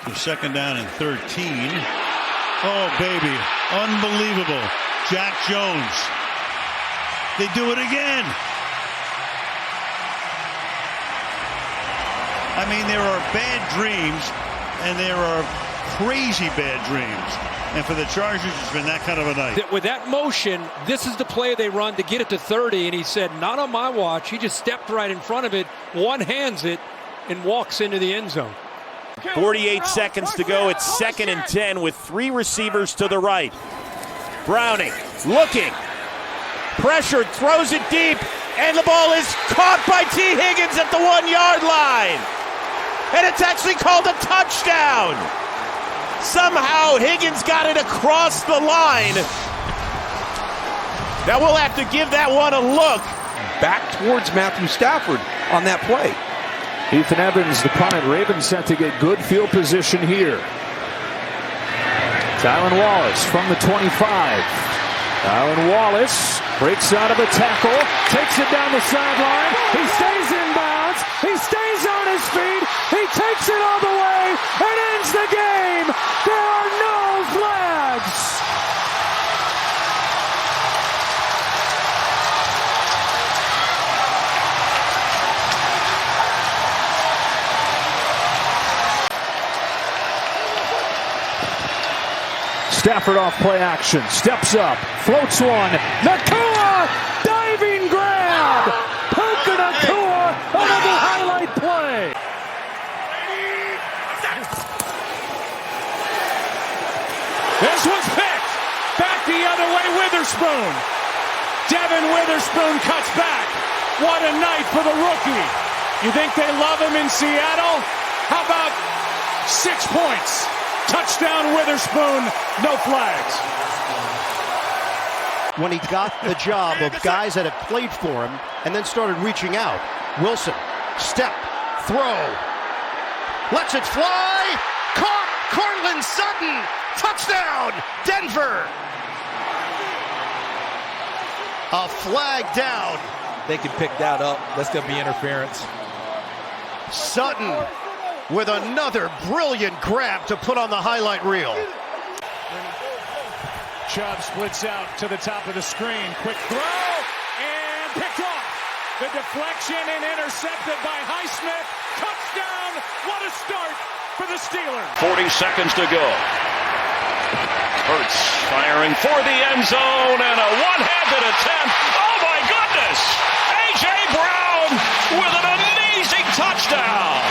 So 2nd down and 13. Oh, baby. Unbelievable. Jack Jones. They do it again. I mean, there are bad dreams, and there are crazy bad dreams. And for the Chargers, it's been that kind of a night. With that motion, this is the play they run to get it to 30. And he said, not on my watch. He just stepped right in front of it, one-hands it, and walks into the end zone. 48 seconds to go. It's 2nd and 10 with 3 receivers to the right. Browning looking. Pressured, throws it deep, and the ball is caught by T. Higgins at the 1-yard line. And it's actually called a touchdown. Somehow Higgins got it across the line. Now we'll have to give that one a look. Back towards Matthew Stafford on that play. Ethan Evans, the punt. Ravens set to get good field position here. Tylan Wallace from the 25. Tylan Wallace breaks out of a tackle, takes it down the sideline. He stays in bounds. He stays on his feet. He takes it all the way and ends the game. There are no flags. Stafford off play action, steps up, floats one. Nacua, diving grab. Puka Nacua, another highlight play. This one's picked. Back the other way, Witherspoon. Devin Witherspoon cuts back. What a night for the rookie. You think they love him in Seattle? How about 6 points? Touchdown Witherspoon, no flags. When he got the job of guys that have played for him and then started reaching out. Wilson, step, throw, lets it fly, caught, Cortland Sutton, touchdown, Denver. A flag down. They can pick that up. That's going to be interference. Sutton with another brilliant grab to put on the highlight reel. Chubb splits out to the top of the screen. Quick throw and picked off. The deflection and intercepted by Highsmith. Touchdown. What a start for the Steelers. 40 seconds to go. Hurts firing for the end zone and a one-handed attempt. Oh my goodness! A.J. Brown with an amazing touchdown.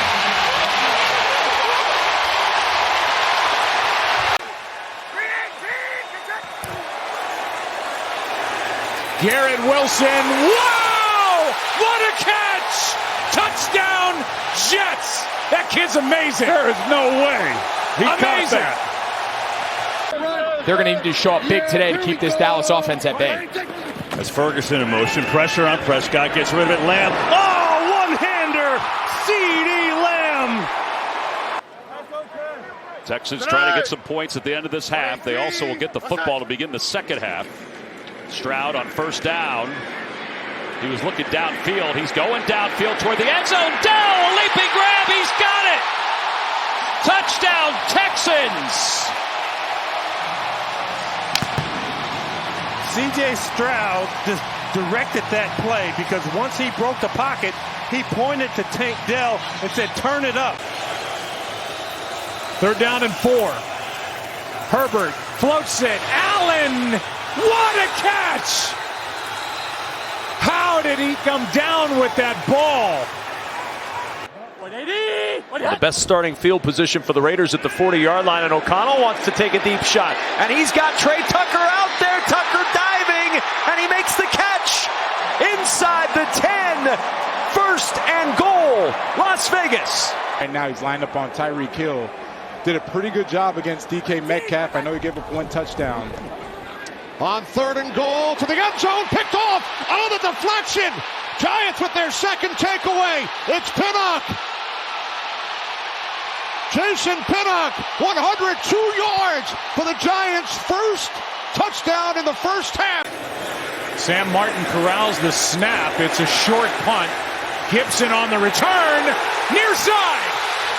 Garrett Wilson, wow! What a catch! Touchdown, Jets! That kid's amazing. There is no way. He caught that. They're going to need to show up big today to keep this Dallas offense at bay. As Ferguson in motion, pressure on Prescott, gets rid of it, Lamb. Oh, one-hander! C.D. Lamb! Texans trying to get some points at the end of this half. They also will get the football to begin the second half. Stroud on 1st down. He was looking downfield. He's going downfield toward the end zone. Down, a leaping grab. He's got it. Touchdown, Texans. C.J. Stroud just directed that play because once he broke the pocket, he pointed to Tank Dell and said, turn it up. 3rd down and 4. Herbert floats it. Allen. What a catch! How did he come down with that ball? The best starting field position for the Raiders at the 40-yard line, and O'Connell wants to take a deep shot. And he's got Trey Tucker out there. Tucker diving, and he makes the catch inside the 10. 1st and goal, Las Vegas. Right now he's lined up on Tyreek Hill. Did a pretty good job against DK Metcalf. I know he gave up 1 touchdown. On 3rd and goal to the end zone, picked off. Oh, the deflection. Giants with their 2nd takeaway. It's Pinnock. Jason Pinnock, 102 yards for the Giants' 1st touchdown in the 1st half. Sam Martin corrals the snap. It's a short punt. Gibson on the return. Near side.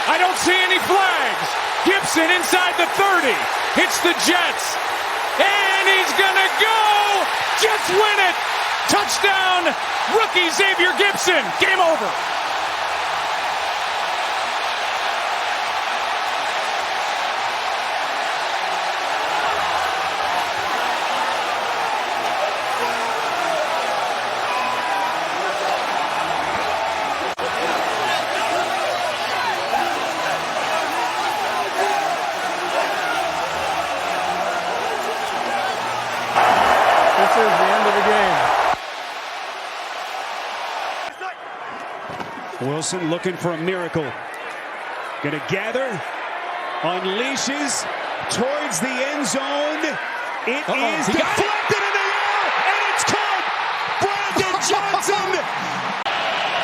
I don't see any flags. Gibson inside the 30. Hits the Jets. And he's gonna go! Jets win it! Touchdown! Rookie Xavier Gibson. Game over. This is the end of the game. Wilson looking for a miracle. Gonna gather, unleashes towards the end zone. It is deflected in the air, and it's caught. Brandon Johnson.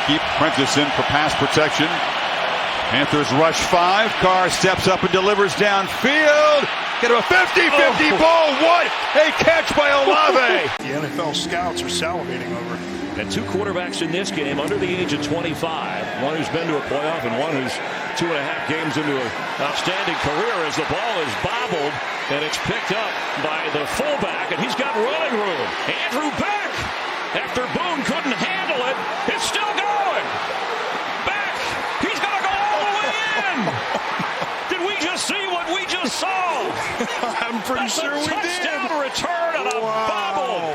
Keep Prentice in for pass protection. Panthers rush 5. Carr steps up and delivers downfield. Get him a 50-50 ball. What a catch by Olave. The NFL scouts are salivating over. And 2 quarterbacks in this game under the age of 25. One who's been to a playoff and one who's 2.5 games into an outstanding career as the ball is bobbled and it's picked up by the fullback, and he's got running room. Andrew Beck, after Boone couldn't handle it, it's still going. Beck, he's going to go all the way in. Did we just see what we just saw? I'm pretty sure we did. Touchdown return on a bobble.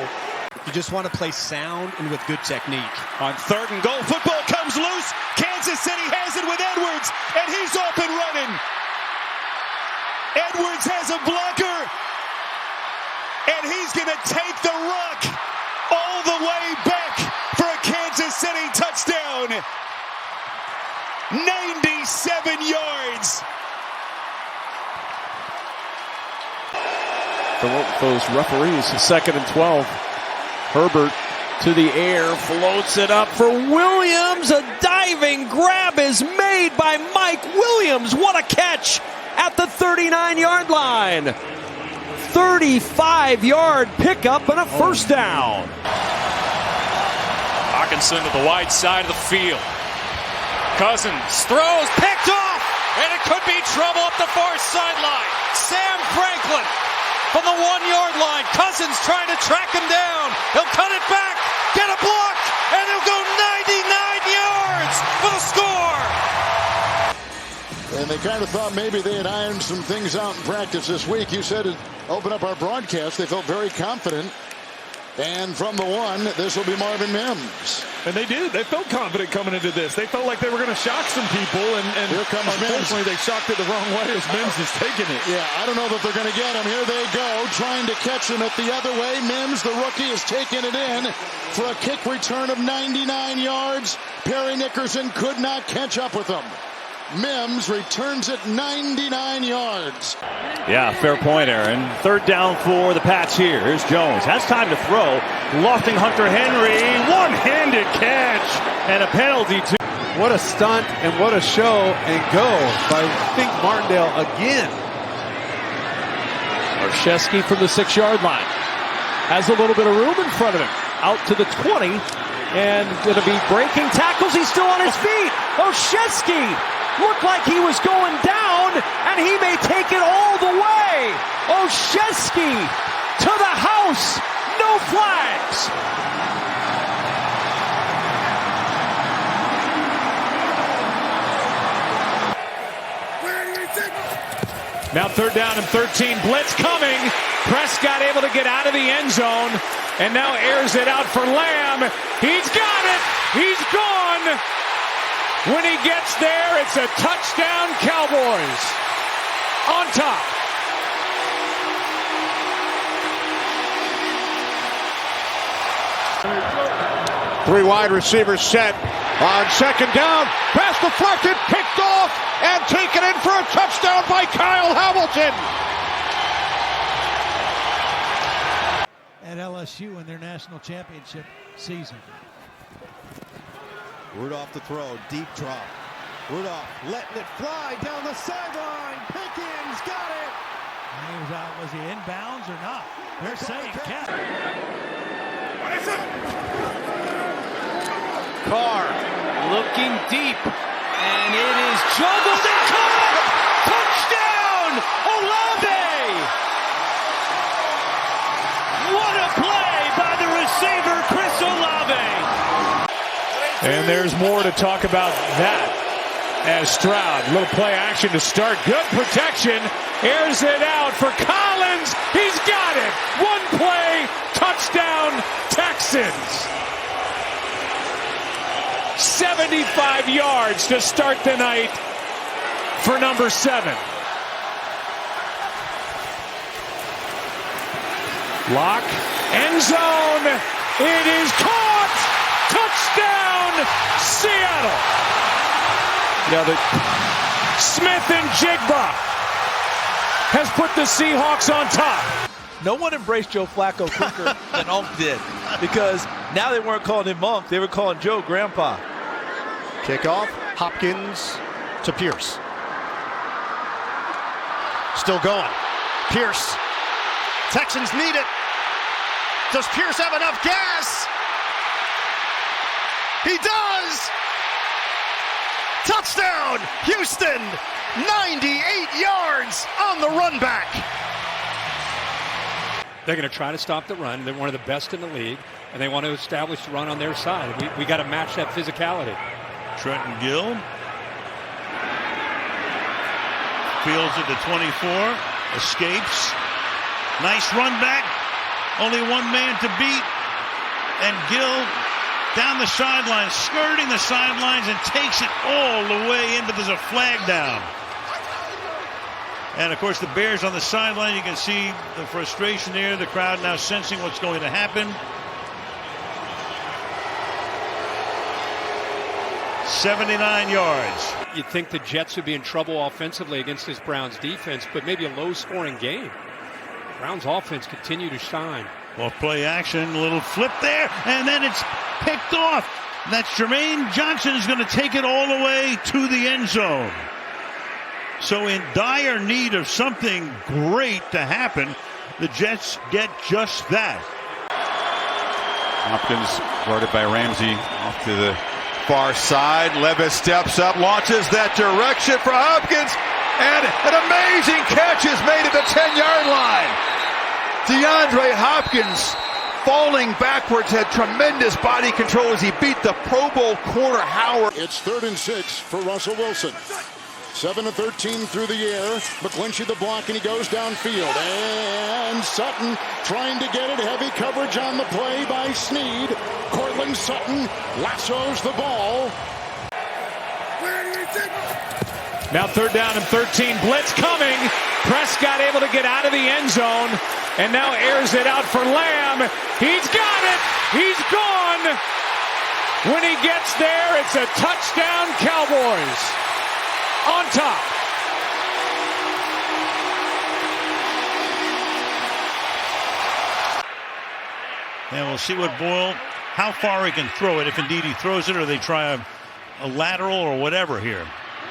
You just want to play sound and with good technique. On 3rd and goal, football comes loose. Kansas City has it with Edwards, and he's off and running. Edwards has a blocker, and he's going to take the rock all the way back for a Kansas City touchdown. 97 yards. For those referees, 2nd and 12. Herbert to the air, floats it up for Williams. A diving grab is made by Mike Williams. What a catch at the 39-yard line. 35-yard pickup and a first down. Hawkinson to the wide side of the field. Cousins throws, picked off, and it could be trouble up the far sideline. Sam Franklin from the 1-yard line. Cousins trying to track him down. He'll cut it back, get a block, and he'll go 99 yards for the score. And they kind of thought maybe they had ironed some things out in practice this week. You said to open up our broadcast, they felt very confident. And from the 1, this will be Marvin Mims. And they did. They felt confident coming into this. They felt like they were going to shock some people, and here comes unfortunately Mims. They shocked it the wrong way as Mims is taking it. Yeah, I don't know that they're going to get him. Here they go, trying to catch him at the other way. Mims, the rookie, is taking it in for a kick return of 99 yards. Perry Nickerson could not catch up with him. Mims returns it 99 yards. Yeah, fair point, Aaron. 3rd down for the Pats here. Here's Jones. Has time to throw. Lofting Hunter Henry. One-handed catch. And a penalty, too. What a stunt and what a show and go by Fink Martindale again. Olszewski from the 6-yard line. Has a little bit of room in front of him. Out to the 20. And going to be breaking tackles. He's still on his feet. Olszewski looked like he was going down, and he may take it all the way. Olszewski to the house. No flags. Now 3rd down and 13. Blitz coming. Prescott able to get out of the end zone, and now airs it out for Lamb. He's got it. He's gone. When he gets there, it's a touchdown, Cowboys. On top. Three wide receivers set on 2nd down. Pass deflected, picked off, and taken in for a touchdown by Kyle Hamilton. At LSU in their national championship season. Rudolph to throw, deep drop. Rudolph letting it fly down the sideline. Pickens got it. Was he inbounds or not? They're saying catch. Carr looking deep, and it is juggled and caught. Touchdown! there's more to talk about that as Stroud, little play action to start. Good protection, airs it out for Collins. He's got it. One play, touchdown, Texans. 75 yards to start the night for number 7. Lock, end zone. It is caught. Touchdown, Seattle. Smith and Jigba has put the Seahawks on top. No one embraced Joe Flacco quicker than Unk did, because now they weren't calling him Unk, they were calling Joe Grandpa. Kickoff, Hopkins to Pierce. Still going. Pierce. Texans need it. Does Pierce have enough gas? He does! Touchdown, Houston! 98 yards on the run back. They're going to try to stop the run. They're one of the best in the league, and they want to establish the run on their side. We got to match that physicality. Trenton Gill fields at the 24, escapes. Nice run back. Only one man to beat. And Gill down the sidelines, skirting the sidelines, and takes it all the way in, but there's a flag down. And, of course, the Bears on the sideline, you can see the frustration there. The crowd now sensing what's going to happen. 79 yards. You'd think the Jets would be in trouble offensively against this Browns defense, but maybe a low-scoring game. Browns offense continue to shine. Well, play action, a little flip there, and then it's picked off. That's Jermaine Johnson is going to take it all the way to the end zone. So in dire need of something great to happen, the Jets get just that. Hopkins guarded by Ramsey off to the far side. Levis steps up, launches that direction for Hopkins, and an amazing catch is made at the 10-yard line. DeAndre Hopkins, falling backwards, had tremendous body control as he beat the Pro Bowl corner Howard. It's 3rd and 6 for Russell Wilson. 7-13 through the air. McGlinchey the block, and he goes downfield. And Sutton trying to get it. Heavy coverage on the play by Snead. Cortland Sutton lassos the ball. Now 3rd down and 13. Blitz coming. Prescott able to get out of the end zone. And now airs it out for Lamb. He's got it. He's gone. When he gets there, it's a touchdown, Cowboys. On top. And we'll see what Boyle, how far he can throw it, if indeed he throws it, or they try a lateral or whatever here.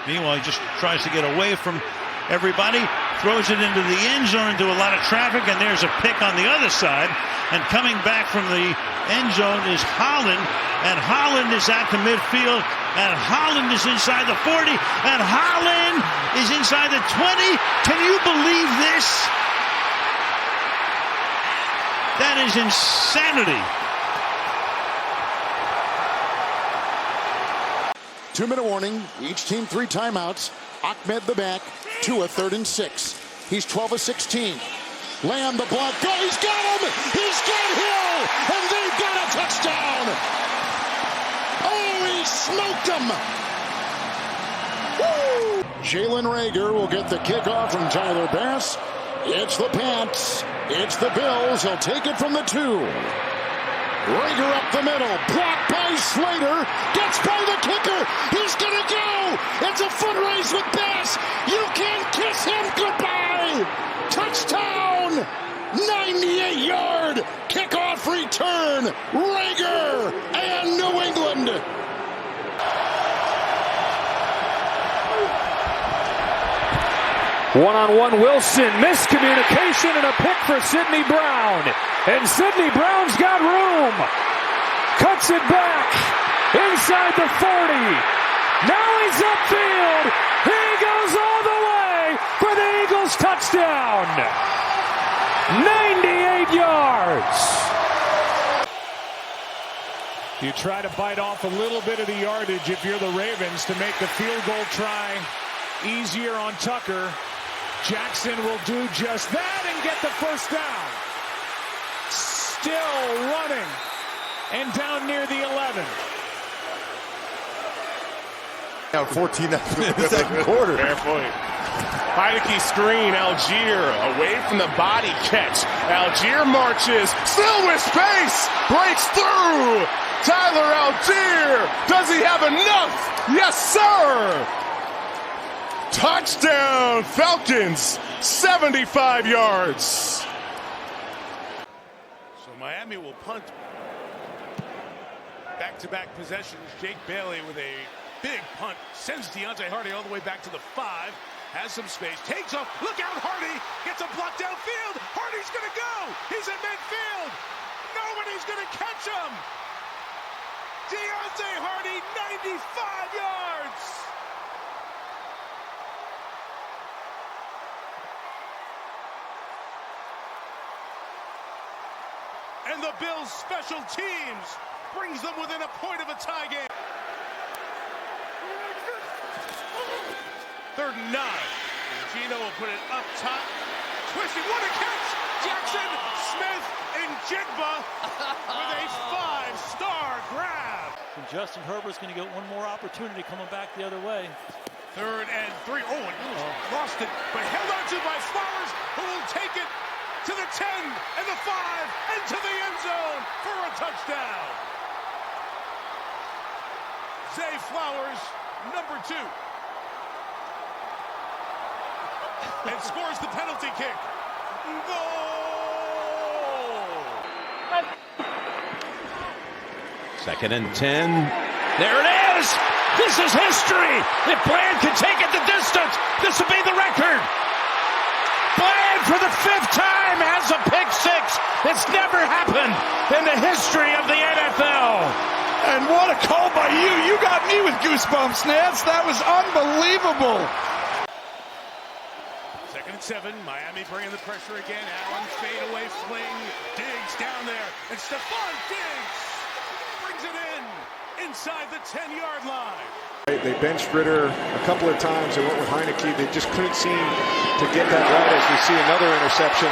Meanwhile, he just tries to get away from everybody, throws it into the end zone, into a lot of traffic, and there's a pick on the other side. And coming back from the end zone is Holland, and Holland is out to midfield, and Holland is inside the 40, and Holland is inside the 20. Can you believe this? That is insanity. 2-minute warning. Each team 3 timeouts. Ahmed the back. Tua 3rd and 6. He's 12 of 16. Lamb the block. Go! He's got him! He's got Hill! And they've got a touchdown! Oh, he smoked him! Woo! Jalen Reagor will get the kickoff from Tyler Bass. It's the Pats. It's the Bills. He'll take it from the 2. Reagor up the middle. Blocked by Slater. Gets by the kicker. He's gonna go! It's a foot race with Bass. You can kiss him goodbye! Touchdown! 98-yard kickoff return. Reagor and New England. One-on-one Wilson, miscommunication and a pick for Sidney Brown. And Sidney Brown's got room. Cuts it back inside the 40. Now he's upfield. He goes all the way for the Eagles touchdown. 98 yards. You try to bite off a little bit of the yardage if you're the Ravens to make the field goal try easier on Tucker. Jackson will do just that and get the first down. Still running and down near the 11. Down 14 after the second quarter. Fair point. Heineke screen, Algier away from the body catch. Algier marches, still with space, breaks through. Tyler Algier, does he have enough? Yes, sir. Touchdown, Falcons, 75 yards. So Miami will punt. Back-to-back possessions. Jake Bailey with a big punt. Sends Deontay Hardy all the way back to the 5. Has some space. Takes off. Look out, Hardy. Gets a block downfield. Hardy's going to go. He's in midfield. Nobody's going to catch him. Deontay Hardy, 95 yards. And the Bills' special teams brings them within a point of a tie game. 3rd and 9. Gino will put it up top. Twisted. What a catch! Jackson, Smith, and Jigba with a 5-star grab. And Justin Herbert's going to get one more opportunity coming back the other way. 3rd and 3. Oh, and lost it, but held on to by Flowers, who will take it to the 10 and the 5 and to the end zone for a touchdown. Zay Flowers, number 2. And scores the penalty kick. Goal! 2nd and 10. There it is! This is history! If Bland can take it the distance, this will be the record! Bland for the 5th time has a pick 6. It's never happened in the history of the NFL. And what a call by you. You got me with goosebumps, Nance. That was unbelievable. 2nd and 7. Miami bringing the pressure again. Allen fade away fling. Diggs down there. And Stephon Diggs brings it in inside the 10-yard line. They benched Ritter a couple of times. They went with Heineke. They just couldn't seem to get that right as we see another interception,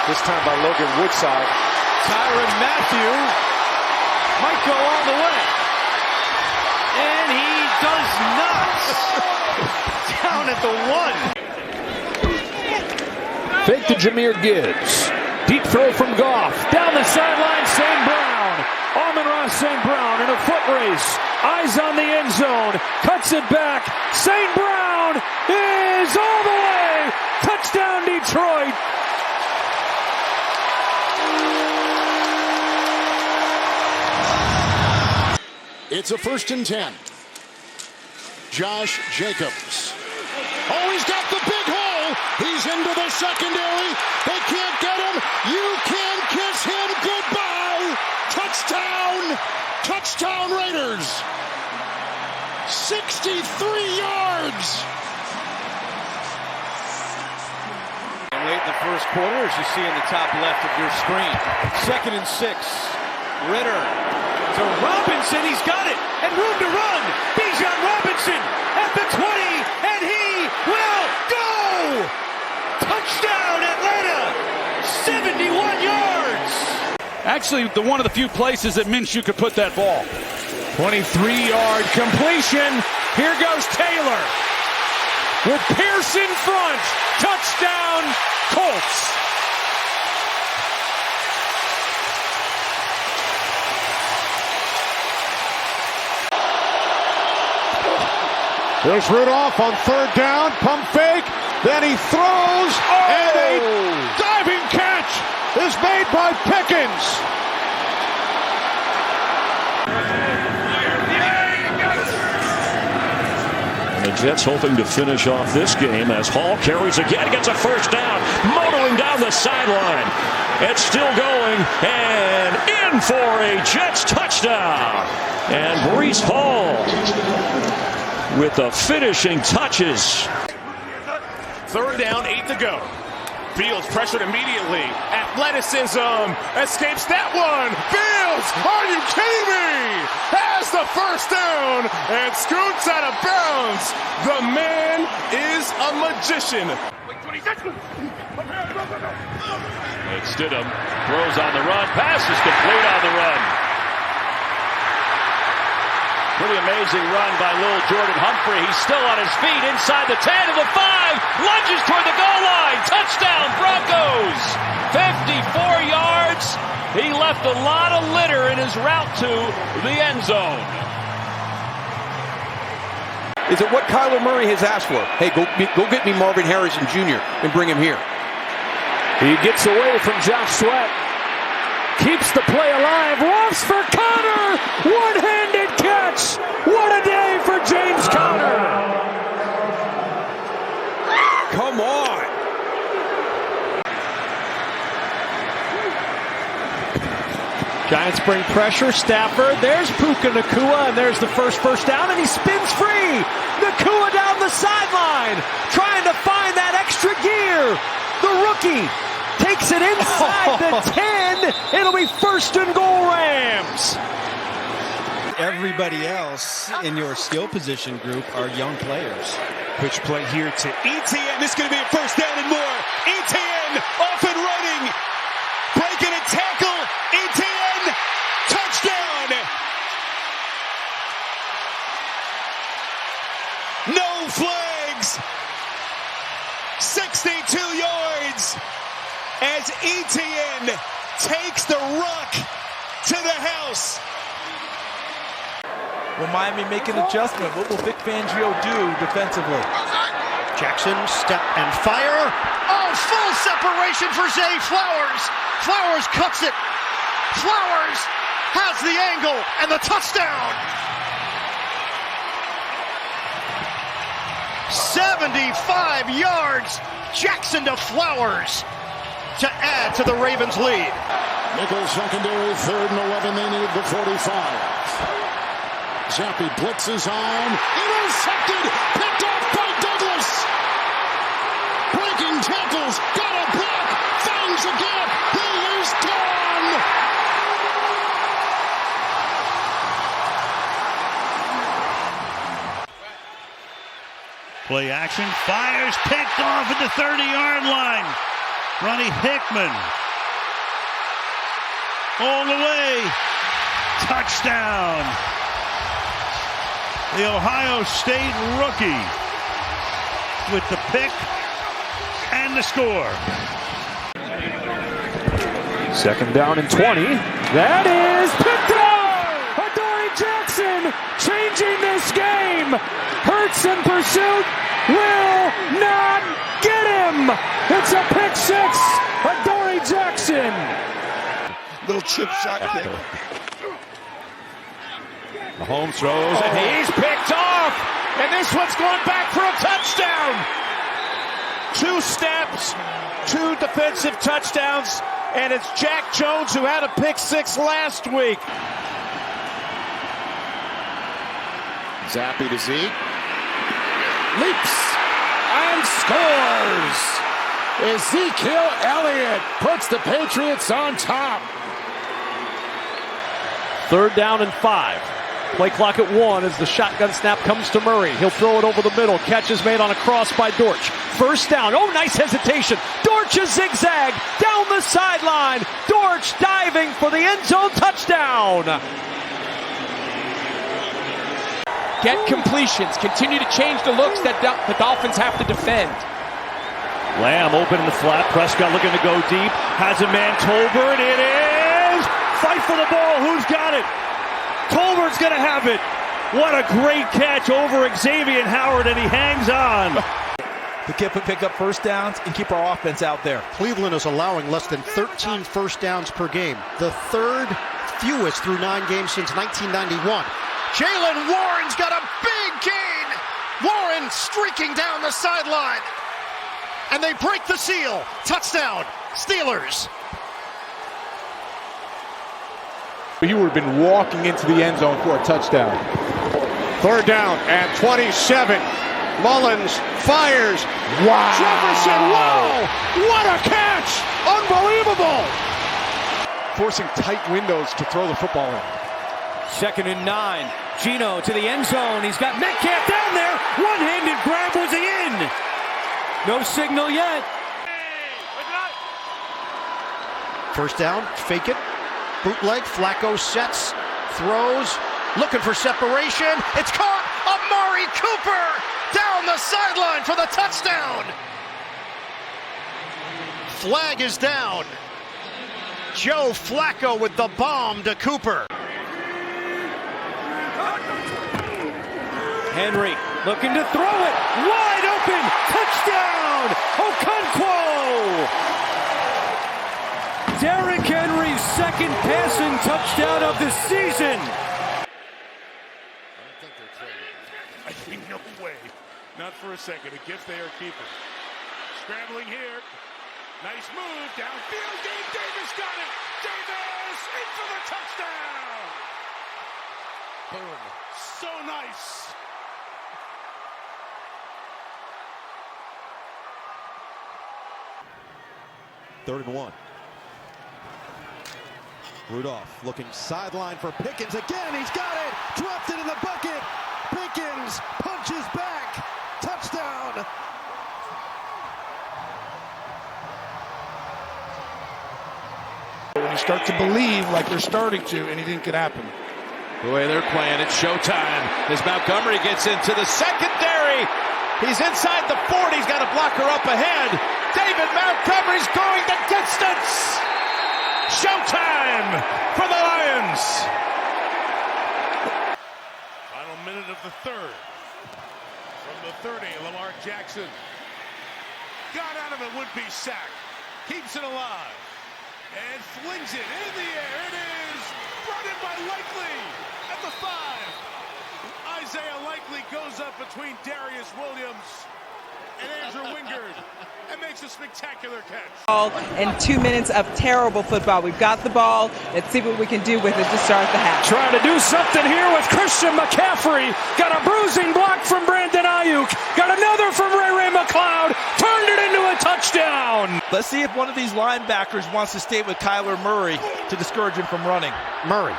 this time by Logan Woodside. Tyrann Mathieu might go all the way. And he does not. Down at the 1. Fake to Jahmyr Gibbs. Deep throw from Goff. Down the sideline, St. Brown. Amon-Ra St. Brown in a foot race. Eyes on the end zone. Cuts it back. St. Brown is all the way. Touchdown, Detroit. It's a 1st and 10. Josh Jacobs. Oh, he's got the big hole. He's into the secondary. They can't get him. You can kiss him goodbye. Touchdown. Touchdown Raiders. 63 yards. And late in the first quarter, as you see in the top left of your screen. 2nd and 6. Ritter to Robinson. He's got it. And room to run. Bijan Robinson at the 20. And he will go. Touchdown Atlanta. 71 yards. Actually, one of the few places that Minshew could put that ball. 23-yard completion. Here goes Taylor. With Pierce in front. Touchdown, Colts. There's Rudolph on 3rd down. Pump fake. Then he throws. And a diving catch is made by Pickens. And the Jets hoping to finish off this game as Hall carries again, gets a first down, motoring down the sideline. It's still going and in for a Jets touchdown. And Breece Hall with the finishing touches. 3rd down, 8 to go. Fields pressured immediately. Athleticism escapes that one. Fields, are you kidding me? Has the first down and scoots out of bounds. The man is a magician. And Stidham throws on the run. Pass is complete on the run. Pretty amazing run by Lil Jordan Humphrey. He's still on his feet inside the 10 to the 5. Lunges toward the goal line. Touchdown Broncos. 54 yards. He left a lot of litter in his route to the end zone. Is it what Kyler Murray has asked for? Hey, go get me Marvin Harrison Jr. and bring him here. He gets away from Josh Sweat. Keeps the play alive. Lofts for Conner. One-handed catch. What a day for James Conner. Come on. Giants bring pressure. Stafford. There's Puka Nacua, and there's the first down, and he spins free. Nacua down the sideline, trying to find that extra gear. The rookie takes it inside the 10. It'll be 1st and goal Rams. Everybody else in your skill position group are young players. Pitch play here to Etienne. This is going to be a 1st down and more. Etienne off and running. Breaking a tackle. Etienne. Touchdown. No flags. 62 yards as Etienne takes the Rock to the house. Will Miami make an adjustment? What will Vic Fangio do defensively? Jackson, step and fire. Oh, full separation for Zay Flowers. Flowers cuts it. Flowers has the angle and the touchdown. 75 yards. Jackson to Flowers to add to the Ravens' lead. Nickel secondary, 3rd and 11. They need the 45. Zappi blitzes on. Intercepted. Picked off by Douglas. Breaking tackles. Got a block. Finds a gap. He is gone. Play action. Fires. Picked off at the 30-yard line. Ronnie Hickman. All the way. Touchdown. The Ohio State rookie with the pick and the score. 2nd down and 20. That is picked off! Adoree Jackson changing this game. Hurts in pursuit. Will not get him. It's a pick 6. Adoree Jackson. Little chip shot there. Mahomes throws, and he's picked off. And this one's going back for a touchdown. 2 steps, 2 defensive touchdowns, and it's Jack Jones who had a pick 6 last week. Zappi to Zeke. Leaps and scores. Ezekiel Elliott puts the Patriots on top. 3rd down and 5. Play clock at 1 as the shotgun snap comes to Murray. He'll throw it over the middle. Catch is made on a cross by Dortch. 1st down. Oh, nice hesitation. Dortch a zigzag down the sideline. Dortch diving for the end zone touchdown. Get completions. Continue to change the looks that the Dolphins have to defend. Lamb open in the flat. Prescott looking to go deep. Has a man. Tolbert. It is. Fight for the ball. Who's got it? Tolbert's going to have it. What a great catch over Xavier Howard, and he hangs on. To pick up 1st downs and keep our offense out there. Cleveland is allowing less than 13 1st downs per game. The 3rd fewest through 9 games since 1991. Jaylen Warren's got a big gain. Warren streaking down the sideline. And they break the seal. Touchdown, Steelers. He would have been walking into the end zone for a touchdown. 3rd down and 27. Mullins fires. Wow. Jefferson, wow. What a catch. Unbelievable. Forcing tight windows to throw the football in. 2nd and 9. Gino to the end zone. He's got Metcalf down there. One-handed grab. Was he in? No signal yet. First down, fake it. Bootleg. Flacco sets, throws, looking for separation. It's caught. Amari Cooper down the sideline for the touchdown. Flag is down. Joe Flacco with the bomb to Cooper. Henry looking to throw it. Wide open. Touchdown. Okonkwo. Derrick Henry's 2nd passing touchdown of the season. I think no way. Not for a second. A gift they are keeping. Scrambling here. Nice move. Downfield. Gabe Davis got it. Davis in for the touchdown. Boom. So nice. Third and 1. Rudolph looking sideline for Pickens again. He's got it. Dropped it in the bucket. Pickens punches back. Touchdown. When you start to believe like they're starting to, anything could happen. The way they're playing, it's showtime as Montgomery gets into the secondary. He's inside the 40. He's got a blocker up ahead. David Montgomery's going the distance. Showtime for the Lions. Final minute of the 3rd. From the 30, Lamar Jackson got out of a would-be sack. Keeps it alive. And flings it in the air. It is brought in by Likely at the 5. Isaiah Likely goes up between Darius Williams and Andrew Wingard and makes a spectacular catch. And 2 minutes of terrible football. We've got the ball. Let's see what we can do with it to start the half. Trying to do something here with Christian McCaffrey. Got a bruising block from Brandon Ayuk. Got another from Ray McLeod. Turned it into a touchdown. Let's see if one of these linebackers wants to stay with Kyler Murray to discourage him from running. Murray,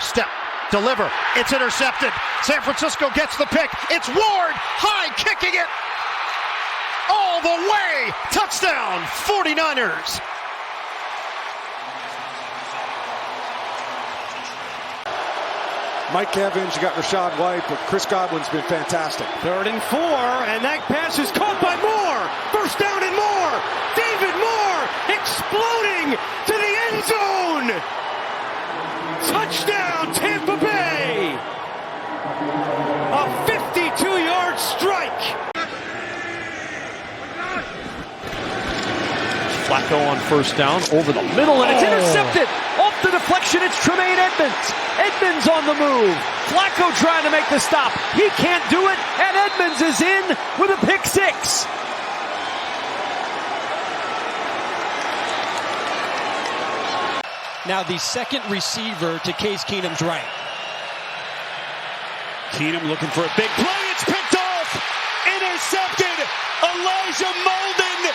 step, deliver. It's intercepted. San Francisco gets the pick. It's Ward, high kicking it. All the way. Touchdown, 49ers. Mike Evans, you got Rashad White, but Chris Godwin's been fantastic. 3rd and 4, and that pass is caught by Moore. First down and more. David Moore exploding to the end zone. Touchdown, Tampa Bay. A 52-yard strike. Flacco on first down over the middle, and it's intercepted. Off the deflection, it's Tremaine Edmonds. Edmonds on the move. Flacco trying to make the stop. He can't do it, and Edmonds is in with a pick 6. Now the second receiver to Case Keenum's right. Keenum looking for a big play. It's picked off. Intercepted. Elijah Molden.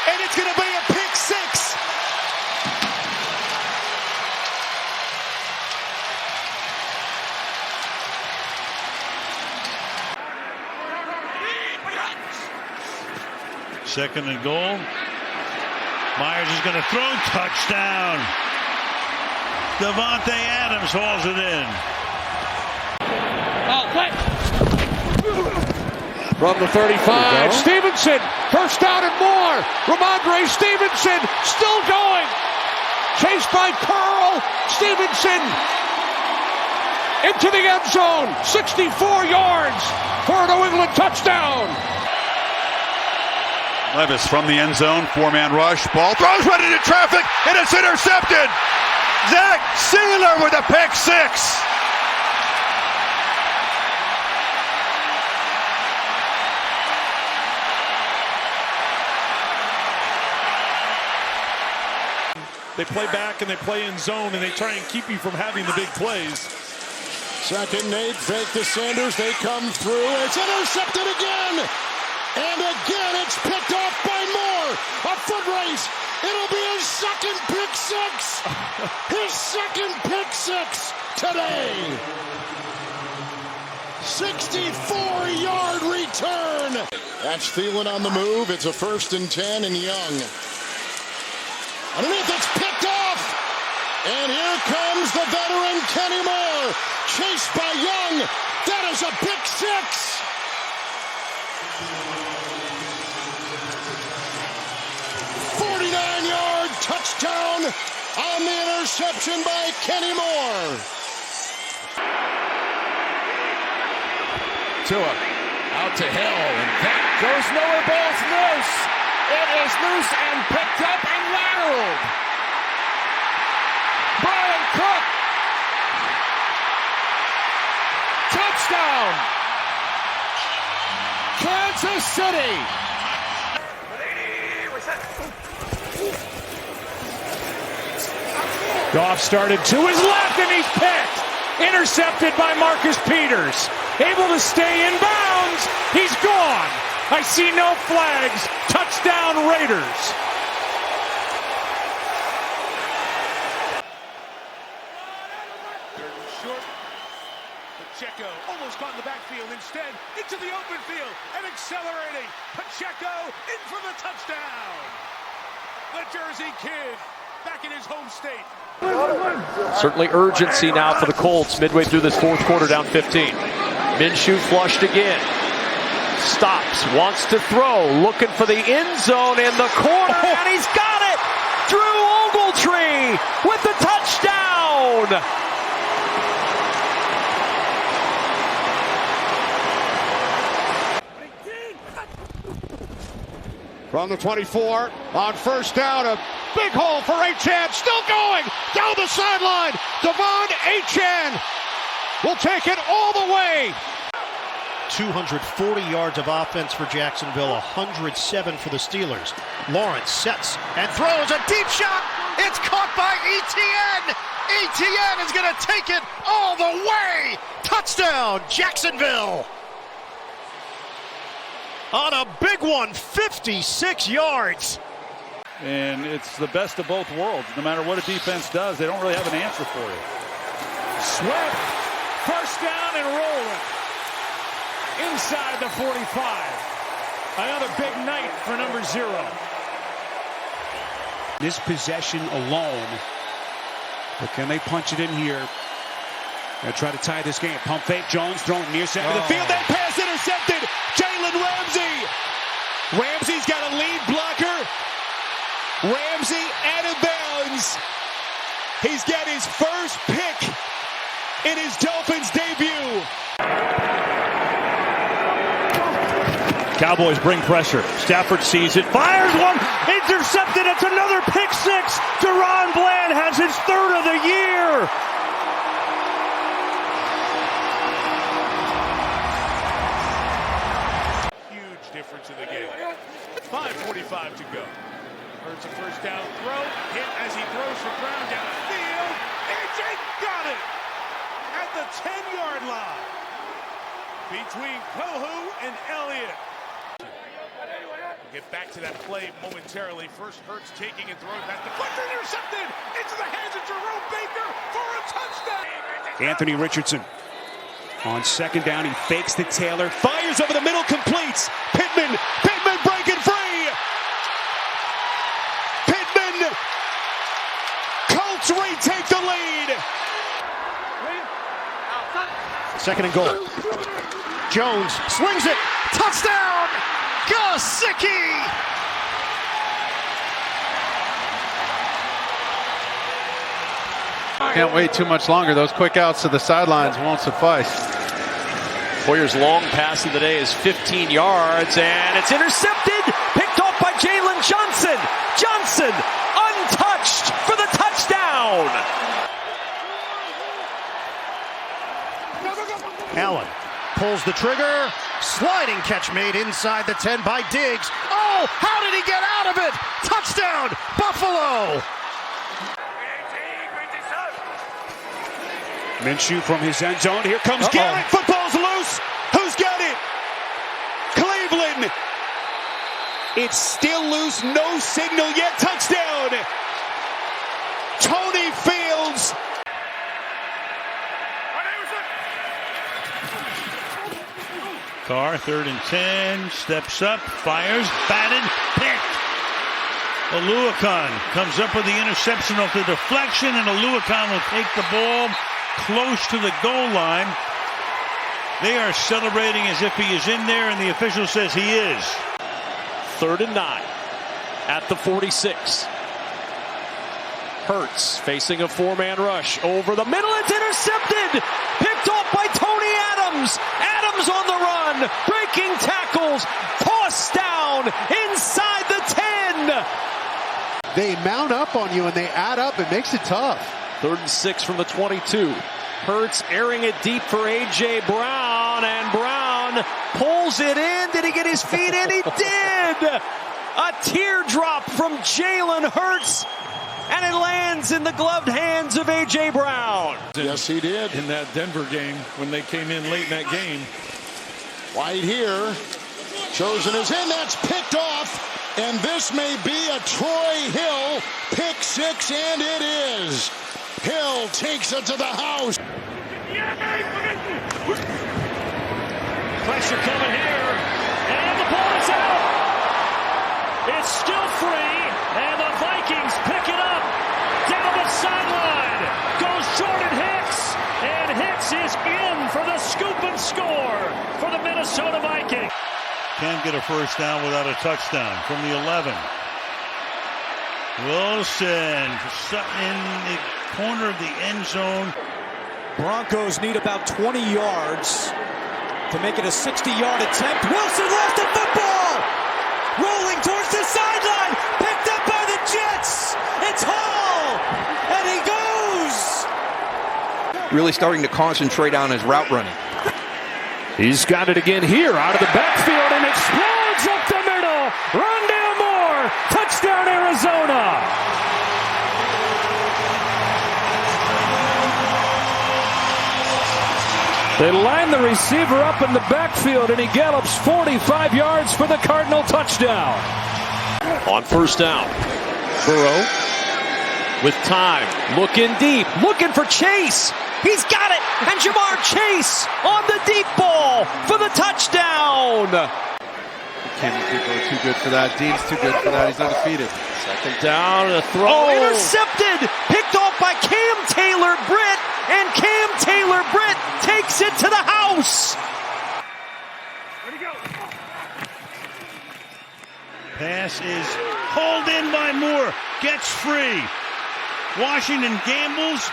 And it's going to be a pick 6. Second and goal. Myers is going to throw. Touchdown. Devontae Adams hauls it in. From the 35, Stevenson, first down and more. Ramondre Stevenson still going. Chased by Curl. Stevenson into the end zone. 64 yards for a New England touchdown. Levis from the end zone, 4-man rush. Ball throws right into traffic, and it's intercepted. Zach Sealer with a pick 6. They play back and they play in zone and they try and keep you from having the big plays. Second, Nate fake to Sanders. They come through. It's intercepted again. And again, it's picked off by Moore. A foot race. It'll be his second pick six. His second pick six today. 64-yard return. That's Thielen on the move. It's a 1st and 10 and Young. Underneath, it's picked off. And here comes the veteran Kenny Moore. Chased by Young. That is a pick six. Touchdown on the interception by Kenny Moore. Tua out to Hill, and that goes nowhere. Ball's loose. It is loose and picked up and lateraled. Brian Cook. Touchdown. Kansas City. Goff started to his left, and he's picked. Intercepted by Marcus Peters. Able to stay in bounds. He's gone. I see no flags. Touchdown, Raiders. Short. Pacheco almost caught in the backfield. Instead, into the open field and accelerating. Pacheco in for the touchdown. The Jersey Kid back in his home state. Certainly urgency now for the Colts midway through this fourth quarter, down 15. Minshew flushed again. Stops, wants to throw, looking for the end zone in the corner, and he's got it! Drew Ogletree with the touchdown! From the 24, on 1st down, a big hole for Achane, still going down the sideline. Devon Achane will take it all the way. 240 yards of offense for Jacksonville, 107 for the Steelers. Lawrence sets and throws a deep shot. It's caught by Etienne. Etienne is going to take it all the way. Touchdown, Jacksonville. On a big one, 56 yards. And it's the best of both worlds. No matter what a defense does, they don't really have an answer for you. Swift, 1st down and rolling. Inside the 45. Another big night for number 0. This possession alone. But can they punch it in here? They'll try to tie this game. Pump fake, Jones thrown near center of the field. That pass intercepted. Jalen Ramsey. Ramsey's got a lead blocker. Ramsey out of bounds. He's got his first pick in his Dolphins debut. Cowboys bring pressure. Stafford sees it, fires one, intercepted. It's another pick six. Deron Bland has his 3rd of the year. Huge difference in the game. 5:45 to go. Hurts a 1st down throw. Hit as he throws for Brown downfield. AJ got it at the 10-yard line between Kohu and Elliott. We'll get back to that play momentarily. First, Hurts taking and throwing back. Deflected, intercepted into the hands of Jerome Baker for a touchdown. Anthony Richardson on 2nd down. He fakes to Taylor. Fires over the middle, completes. Pittman breaking free. Pittman. Colts retake the lead. 2nd and goal. Jones swings it. Touchdown! Gesicki! Can't wait too much longer. Those quick outs to the sidelines won't suffice. Hoyer's long pass of the day is 15 yards, and it's intercepted. Picked off by Jalen Johnson. Johnson untouched for the touchdown. Allen pulls the trigger. Sliding catch made inside the 10 by Diggs. Oh, how did he get out of it? Touchdown, Buffalo. Minshew from his end zone. Here comes Garrett. Football's loose. Who's got it? Cleveland. It's still loose. No signal yet. Touchdown. Tony Fields. Carr, 3rd and 10, steps up, fires, batted, picked. Oluokun comes up with the interception off the deflection, and Oluokun will take the ball close to the goal line. They are celebrating as if he is in there, and the official says he is. 3rd and 9 at the 46. Hurts facing a 4-man rush over the middle. It's intercepted. Picked off by Tony Adams. Adams on the run. Breaking tackles. Tossed down inside the 10. They mount up on you and they add up. It makes it tough. 3rd and 6 from the 22. Hurts airing it deep for A.J. Brown. And Brown pulls it in. Did he get his feet in? He did. A teardrop from Jalen Hurts. And it lands in the gloved hands of A.J. Brown. Yes, he did. In that Denver game, when they came in late in that game. White here. Chosen is in. That's picked off. And this may be a Troy Hill pick 6, and it is. Hill takes it to the house. Pressure coming here. And the ball is out. It's still free. And the Vikings pick it up. Down the sideline goes Jordan Hicks, and Hicks is in for the scoop and score for the Minnesota Vikings. Can't get a first down without a touchdown from the 11. Wilson in the corner of the end zone. Broncos need about 20 yards to make it a 60-yard attempt. Wilson lost the football! Rolling towards the sideline, picked up by the Jets. It's Hall, and he goes. Really starting to concentrate on his route running. He's got it again here out of the backfield and explodes up the middle. Rondale Moore, touchdown Arizona. They line the receiver up in the backfield, and he gallops 45 yards for the Cardinal touchdown. On 1st down, Burrow with time, looking deep, looking for Chase. He's got it, and Jamar Chase on the deep ball for the touchdown. Kenny Pickett too good for that. Dean's too good for that. He's undefeated. 2nd down, a throw. Intercepted, picked off by Cam Taylor-Britt, and Cam Taylor-Britt takes it to the house. Pass is hauled in by Moore. Gets free. Washington gambles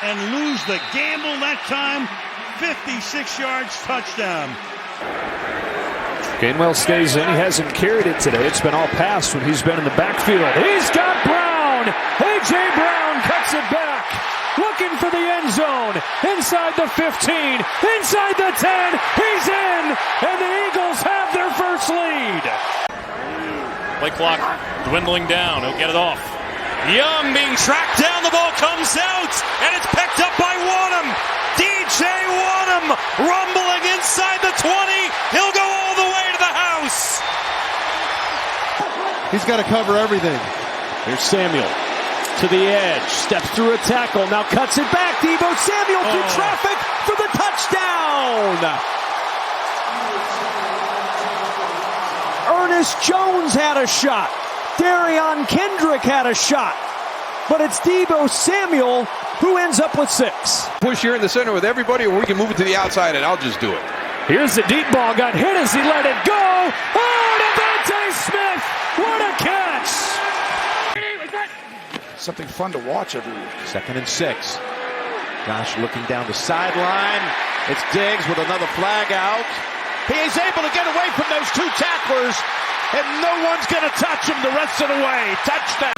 and lose the gamble that time. 56 yards, touchdown. Gainwell stays in. He hasn't carried it today. It's been all pass when he's been in the backfield. He's got Brown. A.J. Brown cuts it back. Looking for the end zone. Inside the 15. Inside the 10. He's in. And the Eagles have their first lead. Play clock dwindling down. He'll get it off. Young being tracked down. The ball comes out. And it's picked up by Wonnum. DJ Wonnum rumbling inside the 20. He'll go all the way to the house. He's got to cover everything. Here's Samuel to the edge. Steps through a tackle. Now cuts it back. Deebo Samuel through traffic for the touchdown. Ernest Jones had a shot. Darion Kendrick had a shot. But it's Deebo Samuel who ends up with 6. Push here in the center with everybody, or we can move it to the outside, and I'll just do it. Here's the deep ball. Got hit as he let it go. Oh, Devontae Smith. What a catch. Something fun to watch every week. 2nd and 6. Josh looking down the sideline. It's Diggs with another flag out. He is able to get away from those 2 tacklers, and no one's going to touch him the rest of the way. Touchdown.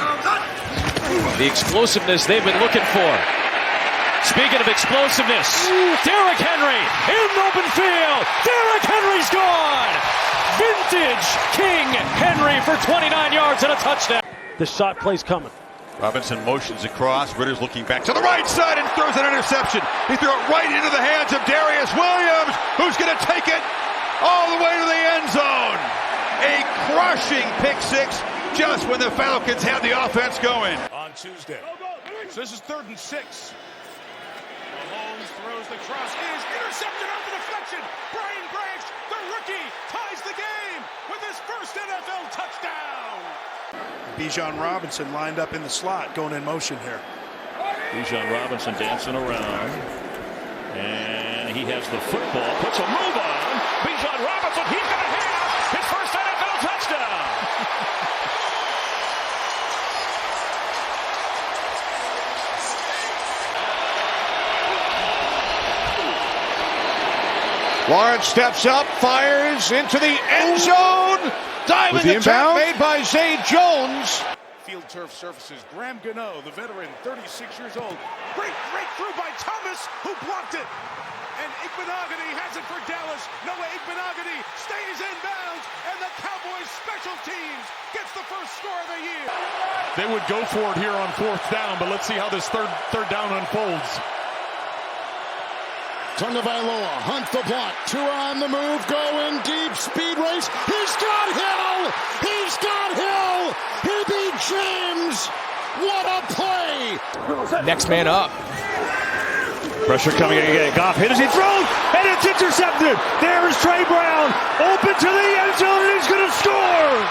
The explosiveness they've been looking for. Speaking of explosiveness, Derrick Henry in open field. Derrick Henry's gone. Vintage King Henry for 29 yards and a touchdown. The shot play's coming. Robinson motions across. Ritter's looking back to the right side and throws an interception. He threw it right into the hands of Darius Williams, who's going to take it all the way to the end zone. A crushing pick six just when the Falcons had the offense going. On Tuesday. So this is 3rd and 6. Mahomes throws the cross. It is intercepted off the deflection. Brian Branch, the rookie, ties the game with his first NFL touchdown. Bijan Robinson lined up in the slot, going in motion here. Bijan Robinson dancing around. And he has the football. Puts a move on. Bijan Robinson, he's going to have his first NFL touchdown. Lawrence steps up, fires into the end zone. Diving attack made by Zay Jones. Field turf surfaces. Graham Gano, the veteran, 36 years old. Great through by Thomas, who blocked it. And Igbenogany has it for Dallas. Noah Igbenogany stays in bounds, and the Cowboys special teams gets the first score of the year. They would go for it here on 4th down, but let's see how this third down unfolds. Tagovailoa, Hunt the block, Tua on the move, going deep, speed race. He's got Hill! He's got Hill! He beat James! What a play! Next man up. Pressure coming again. Goff hit as he throws, and it's intercepted. There's Trey Brown, open to the end zone, and he's going to score.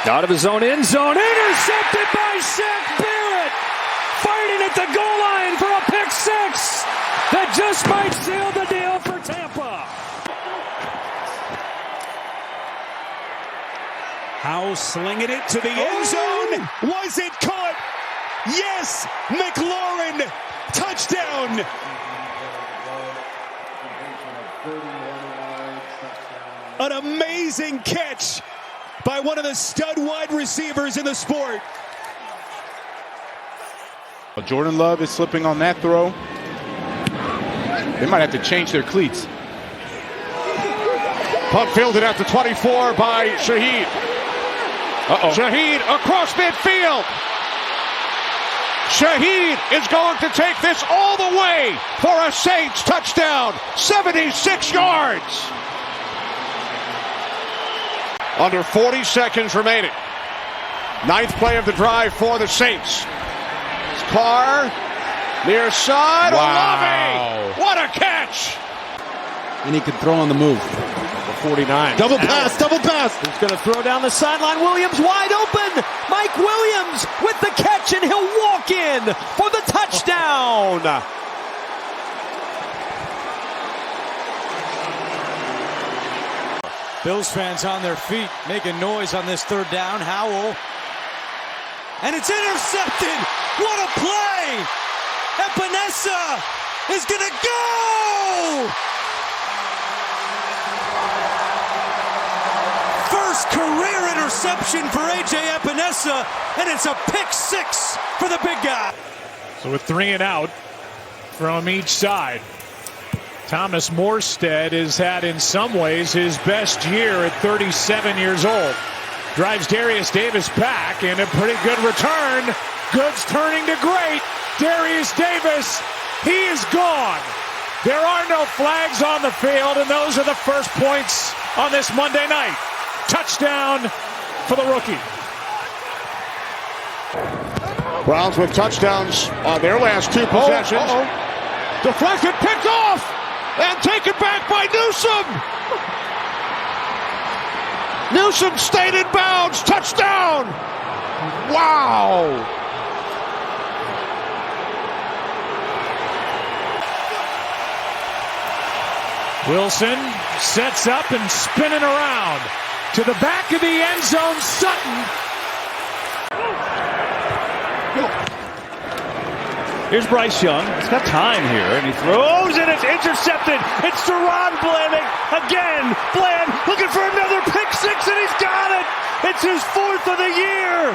Out of his own end zone, intercepted by Shaq Barrett. Fighting at the goal line for a pick six that just might seal the deal for Tampa. Howe slinging it to the end zone. Was it caught? Yes, McLaurin, touchdown. An amazing catch by one of the stud wide receivers in the sport. Jordan Love is slipping on that throw. They might have to change their cleats. Punt fielded at the 24 by Shaheed. Shaheed across midfield. Shaheed is going to take this all the way for a Saints touchdown. 76 yards. Under 40 seconds remaining. 9th play of the drive for the Saints. Carr, near side, Olave. What a catch! And he could throw on the move. 49. Double pass. He's going to throw down the sideline. Williams wide open. Mike Williams with the catch, and he'll walk in for the touchdown. Bills fans on their feet, making noise on this 3rd down. Howell. And it's intercepted. What a play. Epinesa is going to go. First career interception for A.J. Epinesa, and it's a pick six for the big guy. So with 3 and out from each side, Thomas Morstead has had in some ways his best year at 37 years old. Drives Darius Davis back in a pretty good return. Goods turning to great. Darius Davis, he is gone. There are no flags on the field, and those are the first points on this Monday night. Touchdown for the rookie. Browns with touchdowns on their last 2 possessions. Deflected, picked off, and taken back by Newsome. Newsome stayed in bounds. Touchdown. Wow. Wilson sets up and spinning around to the back of the end zone. Sutton. Here's Bryce Young. He's got time here, and he throws, and it's intercepted. It's Deron Bland again. Bland looking for another pick six, and he's got it. It's his 4th of the year.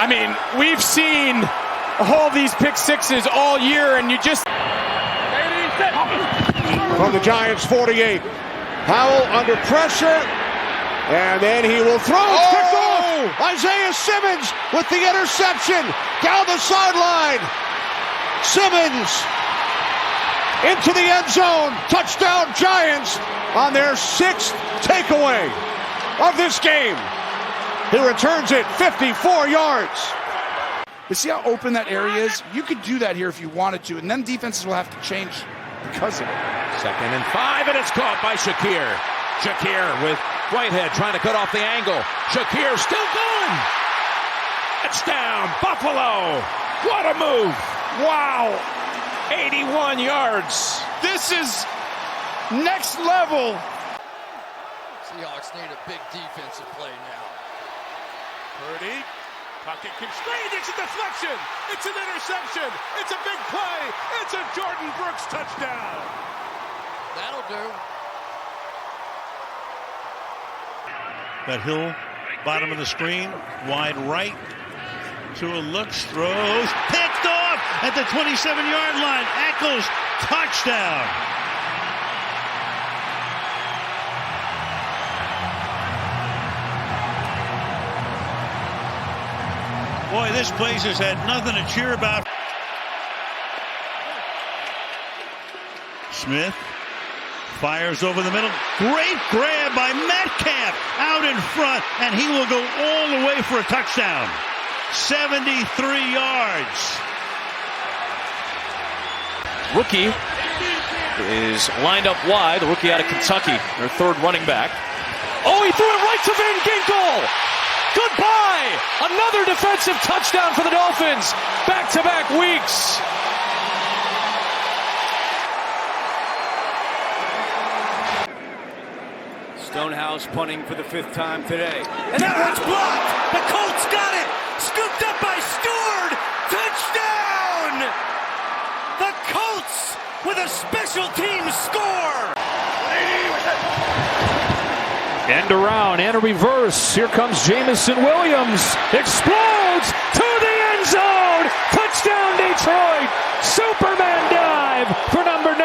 I mean, we've seen all these pick sixes all year, and you just... From the Giants 48. Howell under pressure, and then he will throw. It's picked off. Isaiah Simmons with the interception down the sideline. Simmons into the end zone. Touchdown Giants on their 6th takeaway of this game. He returns it 54 yards. You see how open that area is? You could do that here if you wanted to, and then defenses will have to change because of it. 2nd and 5, and it's caught by Shakir. Shakir with Whitehead trying to cut off the angle. Shakir still going. Touchdown, Buffalo. What a move. Wow. 81 yards. This is next level. Seahawks need a big defensive play now. Purdy, pocket constrained. It's a deflection. It's an interception. It's a big play. It's a Jordan Brooks touchdown. That'll do. That Hill, bottom of the screen, wide right. Tua looks, throws, picked off at the 27-yard line. Eccles, touchdown. Boy, this place has had nothing to cheer about. Smith fires over the middle. Great grab by Metcalf out in front, and he will go all the way for a touchdown. 73 yards. Rookie is lined up wide. The rookie out of Kentucky, their 3rd running back. Oh, he threw it right to Van Ginkel. Goodbye! Another defensive touchdown for the Dolphins. Back-to-back weeks. Stonehouse punting for the 5th time today. And that one's blocked. The Colts got it. Scooped up by Stewart. Touchdown! The Colts with a special teams score. End around and a reverse. Here comes Jamison Williams. Explodes to the end zone. Touchdown Detroit. Superman dive for number 9.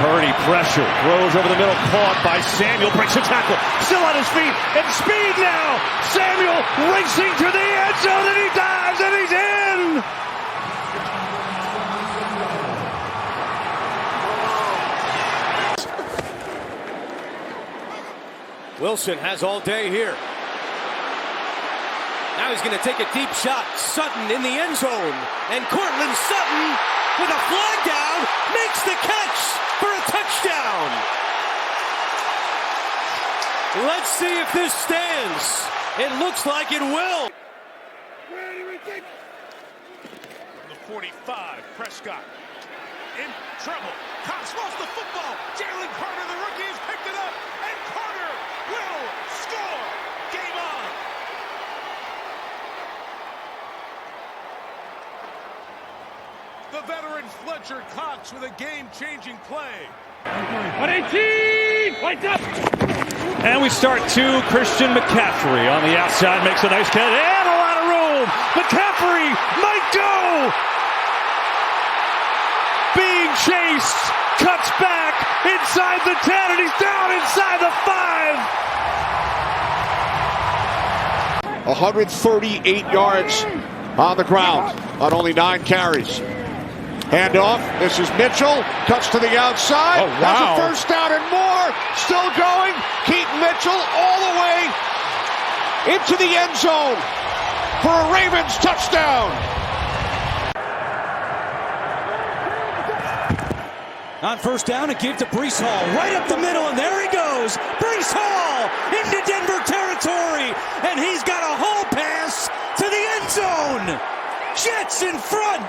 Purdy pressure, throws over the middle, caught by Samuel, breaks a tackle, still on his feet, and speed now. Samuel racing to the end zone, and he dives, and he's in. Wilson has all day here. Now he's going to take a deep shot. Sutton in the end zone. And Cortland Sutton with a flag down makes the catch for a touchdown. Let's see if this stands. It looks like it will. The 45, Prescott in trouble. Cox lost the football. Jalen Carter, the rookie, has picked it up. And Carter will score. Game on. The veteran Fletcher Cox with a game-changing play. 118! Lights up! And we start to Christian McCaffrey on the outside, makes a nice catch, and a lot of room. McCaffrey might go. Being chased, cuts back inside the 10, and he's down inside the 5. 138 yards on the ground on only 9 carries. Handoff. This is Mitchell. Cuts to the outside. Oh, wow. Has a first down and more. Still going. Keaton Mitchell all the way into the end zone for a Ravens touchdown. On first down, it gave to Breece Hall. Right up the middle, and there he goes. Breece Hall into Denver territory. And he's got a Hall pass to the end zone. Jets in front.